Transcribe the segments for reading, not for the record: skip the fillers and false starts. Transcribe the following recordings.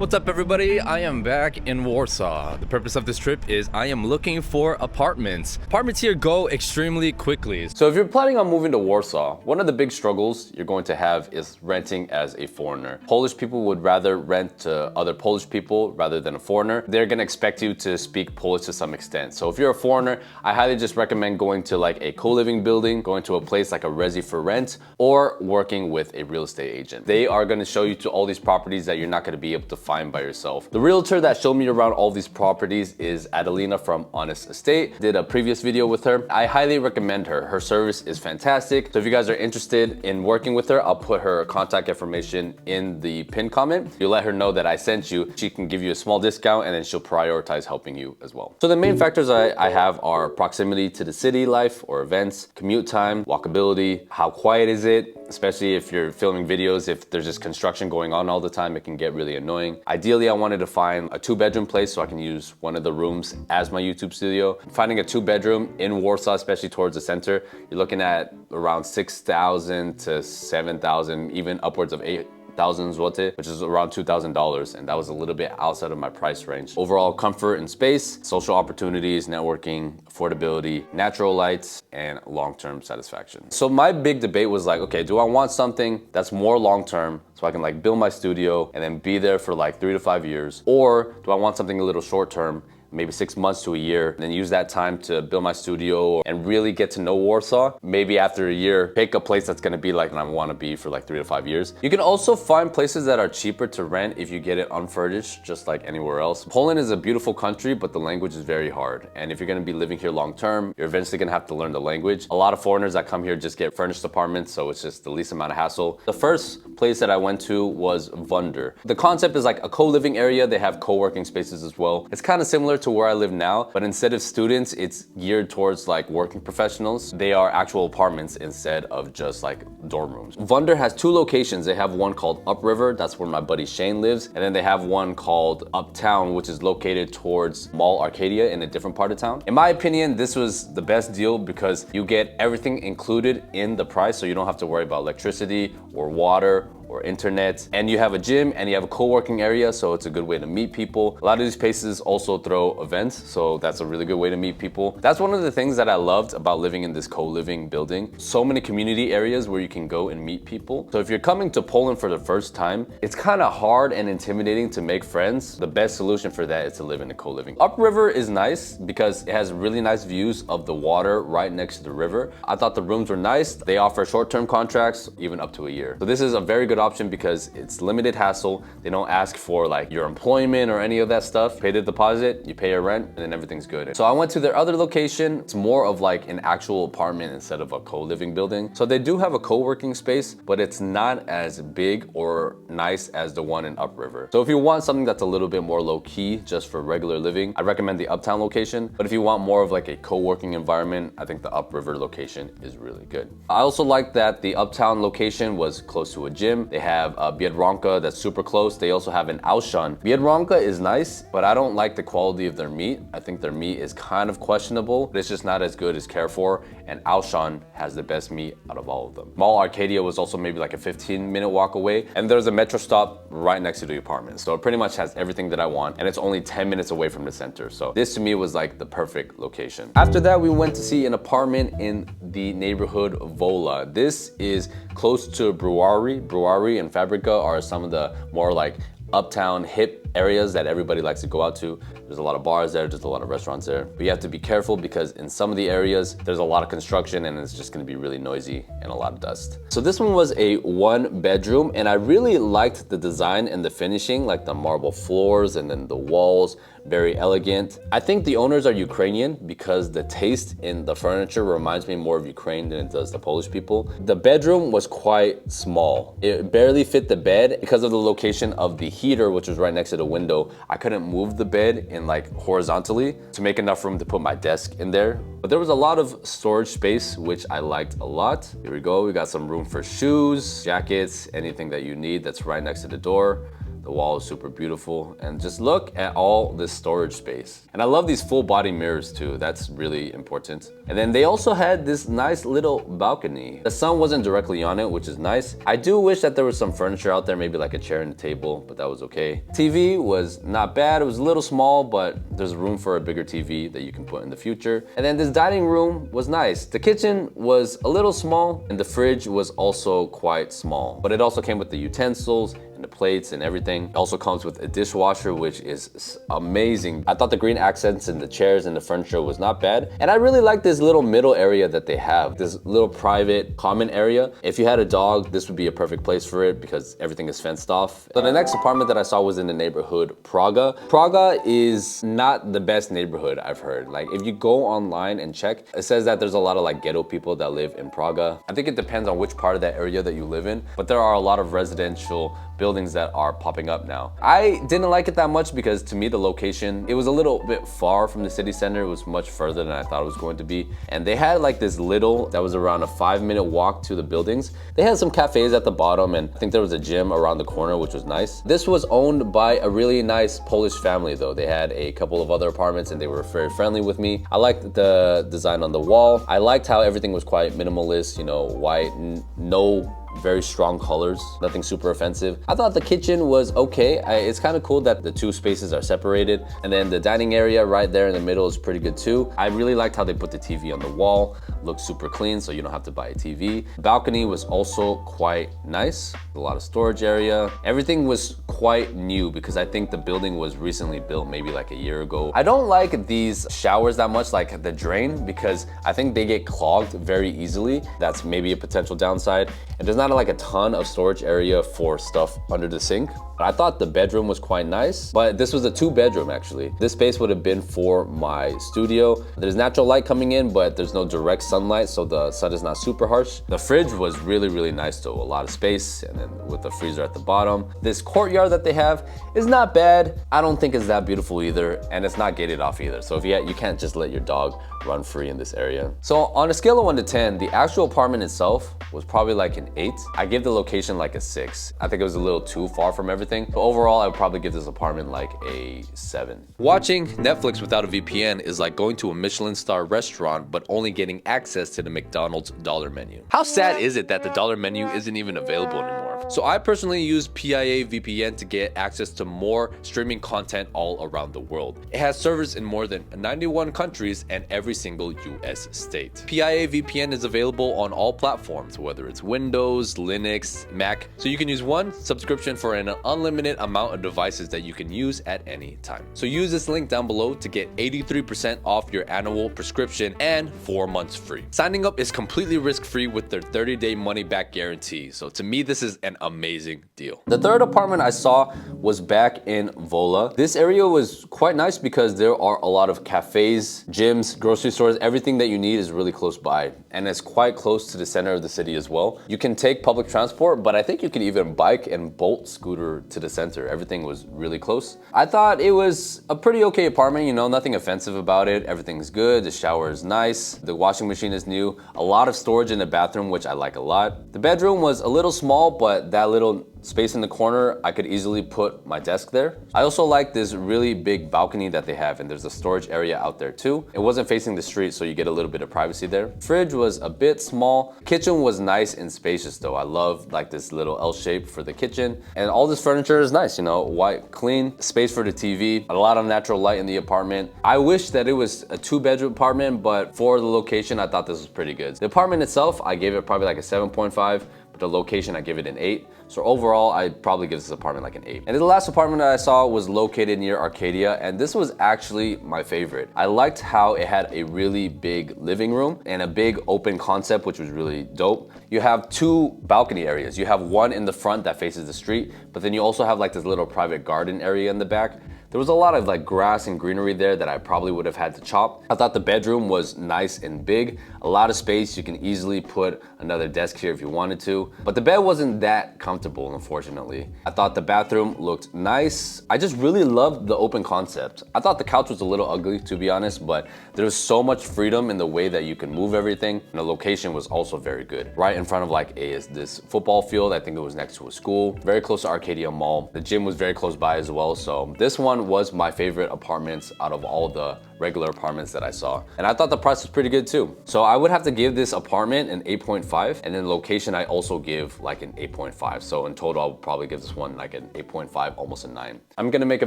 What's up, everybody? I am back in Warsaw. The purpose of this trip is I am looking for apartments. Apartments here go extremely quickly. So if you're planning on moving to Warsaw, one of the big struggles you're going to have is renting as a foreigner. Polish people would rather rent to other Polish people rather than a foreigner. They're gonna expect you to speak Polish to some extent. So if you're a foreigner, I highly just recommend going to like a co-living building, going to a place like a resi for rent, or working with a real estate agent. They are gonna show you to all these properties that you're not gonna be able to find by yourself. The realtor that showed me around all these properties is Adelina from Honest Estate. Did a previous video with her. I highly recommend her. Her service is fantastic. So if you guys are interested in working with her, I'll put her contact information in the pinned comment. You let her know that I sent you. She can give you a small discount and then she'll prioritize helping you as well. So the main factors I have are proximity to the city life or events, commute time, walkability, how quiet is it, especially if you're filming videos. If there's just construction going on all the time, it can get really annoying. Ideally, I wanted to find a 2-bedroom place so I can use one of the rooms as my YouTube studio. Finding a 2-bedroom in Warsaw, especially towards the center, you're looking at around 6,000 to 7,000, even upwards of 8,000 zloty, which is around $2,000, and that was a little bit outside of my price range. Overall comfort and space, social opportunities, networking, affordability, natural lights, and long-term satisfaction. So my big debate was like, okay, do I want something that's more long-term so I can like build my studio and then be there for like 3 to 5 years, or do I want something a little short-term, maybe 6 months to a year, and then use that time to build my studio and really get to know Warsaw. Maybe after a year, pick a place that's gonna be like I wanna be for like 3 to 5 years. You can also find places that are cheaper to rent if you get it unfurnished, just like anywhere else. Poland is a beautiful country, but the language is very hard. And if you're gonna be living here long term, you're eventually gonna have to learn the language. A lot of foreigners that come here just get furnished apartments, so it's just the least amount of hassle. The first place that I went to was Vonder. The concept is like a co-living area. They have co-working spaces as well. It's kind of similar to where I live now, but instead of students, it's geared towards like working professionals. They are actual apartments instead of just like dorm rooms. Vonder has 2 locations. They have one called Upriver, that's where my buddy Shane lives, and then they have one called Uptown, which is located towards Mall Arcadia in a different part of town. In my opinion, this was the best deal because you get everything included in the price, so you don't have to worry about electricity or water or internet, and you have a gym and you have a co-working area, so it's a good way to meet people. A lot of these places also throw events, so that's a really good way to meet people. That's one of the things that I loved about living in this co-living building. So many community areas where you can go and meet people. So if you're coming to Poland for the first time, it's kind of hard and intimidating to make friends. The best solution for that is to live in a co-living. Upriver is nice because it has really nice views of the water right next to the river. I thought the rooms were nice. They offer short-term contracts, even up to a year. So this is a very good option because it's limited hassle. They don't ask for like your employment or any of that stuff. Pay the deposit, you pay your rent, and then everything's good. So I went to their other location. It's more of like an actual apartment instead of a co-living building. So they do have a co-working space, but it's not as big or nice as the one in Upriver. So if you want something that's a little bit more low-key just for regular living, I recommend the Uptown location. But if you want more of like a co-working environment, I think the Upriver location is really good. I also like that the Uptown location was close to a gym. They have a Biedronka that's super close. They also have an Auchan. Biedronka is nice, but I don't like the quality of their meat. I think their meat is kind of questionable, but it's just not as good as Carrefour, and Auchan has the best meat out of all of them. Mall Arcadia was also maybe like a 15-minute walk away, and there's a metro stop right next to the apartment. So it pretty much has everything that I want, and it's only 10 minutes away from the center. So this to me was like the perfect location. After that, we went to see an apartment in the neighborhood Vola. This is close to Brewery and Fabrica are some of the more like uptown hip areas that everybody likes to go out to. There's a lot of bars there, there's a lot of restaurants there. But you have to be careful because in some of the areas, there's a lot of construction and it's just gonna be really noisy and a lot of dust. So this one was a 1-bedroom, and I really liked the design and the finishing, like the marble floors and then the walls, very elegant. I think the owners are Ukrainian because the taste in the furniture reminds me more of Ukraine than it does the Polish people. The bedroom was quite small. It barely fit the bed because of the location of the heater, which was right next to the window. I couldn't move the bed in like horizontally to make enough room to put my desk in there. But there was a lot of storage space, which I liked a lot. Here we go, we got some room for shoes, jackets, anything that you need that's right next to the door. The wall is super beautiful, and just look at all this storage space. And I love these full body mirrors too. That's really important. And then they also had this nice little balcony. The sun wasn't directly on it, which is nice. I do wish that there was some furniture out there, maybe like a chair and a table, but that was okay. TV was not bad. It was a little small, but there's room for a bigger TV that you can put in the future. And then this dining room was nice. The kitchen was a little small, and the fridge was also quite small, but it also came with the utensils and the plates and everything. It also comes with a dishwasher, which is amazing. I thought the green accents in the chairs and the furniture was not bad. And I really like this little middle area that they have, this little private common area. If you had a dog, this would be a perfect place for it because everything is fenced off. So the next apartment that I saw was in the neighborhood Praga. Praga is not the best neighborhood, I've heard. Like if you go online and check, it says that there's a lot of like ghetto people that live in Praga. I think it depends on which part of that area that you live in, but there are a lot of residential buildings that are popping up now. I didn't like it that much because to me the location, it was a little bit far from the city center. It was much further than I thought it was going to be. And they had like this little, that was around a 5-minute walk to the buildings. They had some cafes at the bottom, and I think there was a gym around the corner, which was nice. This was owned by a really nice Polish family though. They had a couple of other apartments and they were very friendly with me. I liked the design on the wall. I liked how everything was quite minimalist, you know, white, no very strong colors, nothing super offensive. I thought the kitchen was okay. It's kind of cool that the two spaces are separated. And then the dining area right there in the middle is pretty good too. I really liked how they put the TV on the wall. Looked super clean, so you don't have to buy a TV. Balcony was also quite nice. A lot of storage area. Everything was quite new because I think the building was recently built maybe like a year ago. I don't like these showers that much, like the drain, because I think they get clogged very easily. That's maybe a potential downside. And there's not like a ton of storage area for stuff under the sink. I thought the bedroom was quite nice, but this was a 2-bedroom actually. This space would have been for my studio. There's natural light coming in, but there's no direct sunlight, so the sun is not super harsh. The fridge was really nice though, a lot of space, and then with the freezer at the bottom. This courtyard that they have is not bad. I don't think it's that beautiful either, and it's not gated off either. So if you can't just let your dog run free in this area. So on a scale of 1 to 10, the actual apartment itself was probably like an 8. I give the location like a 6. I think it was a little too far from everything. But overall, I would probably give this apartment like a 7. Watching Netflix without a VPN is like going to a Michelin star restaurant, but only getting access to the McDonald's dollar menu. How sad is it that the dollar menu isn't even available anymore? So I personally use PIA VPN to get access to more streaming content all around the world. It has servers in more than 91 countries and every single US state. PIA VPN is available on all platforms, whether it's Windows, Linux, Mac, so you can use one subscription for an unlimited amount of devices that you can use at any time. So use this link down below to get 83% off your annual prescription and 4 months free. Signing up is completely risk-free with their 30-day money-back guarantee. So to me, this is an amazing deal. The third apartment I saw was back in Wola. This area was quite nice because there are a lot of cafes, gyms, grocery stores. Everything that you need is really close by, and it's quite close to the center of the city as well. You can take public transport, but I think you can even bike and Bolt scooter to the center. Everything was really close. I thought it was a pretty okay apartment, you know, nothing offensive about it. Everything's good. The shower is nice. The washing machine is new. A lot of storage in the bathroom, which I like a lot. The bedroom was a little small, but that little space in the corner, I could easily put my desk there. I also like this really big balcony that they have, and there's a storage area out there too. It wasn't facing the street, so you get a little bit of privacy there. Fridge was a bit small. Kitchen was nice and spacious though. I love like this little L shape for the kitchen, and all this furniture is nice, you know, white, clean, space for the TV, a lot of natural light in the apartment. I wish that it was a 2-bedroom apartment, but for the location, I thought this was pretty good. The apartment itself, I gave it probably like a 7.5. The location, I give it an 8. So overall, I'd probably give this apartment like an 8. And the last apartment that I saw was located near Arcadia, and this was actually my favorite. I liked how it had a really big living room and a big open concept, which was really dope. You have 2 balcony areas. You have one in the front that faces the street, but then you also have like this little private garden area in the back. There was a lot of like grass and greenery there that I probably would have had to chop. I thought the bedroom was nice and big, a lot of space. You can easily put another desk here if you wanted to, but the bed wasn't that comfortable, unfortunately. I thought the bathroom looked nice. I just really loved the open concept. I thought the couch was a little ugly, to be honest, but there was so much freedom in the way that you can move everything. And the location was also very good. Right in front of like this football field. I think it was next to a school. Very close to Arcadia Mall. The gym was very close by as well. So this one was my favorite apartments out of all the regular apartments that I saw. And I thought the price was pretty good too. So I would have to give this apartment an 8.5, and then location I also give like an 8.5. So in total, I'll probably give this one like an 8.5, almost a 9. I'm gonna make a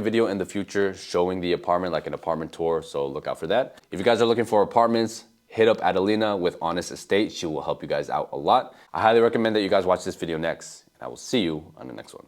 video in the future showing the apartment, like an apartment tour, so look out for that. If you guys are looking for apartments, hit up Adelina with Honest Estate. She will help you guys out a lot. I highly recommend that you guys watch this video next, and I will see you on the next one.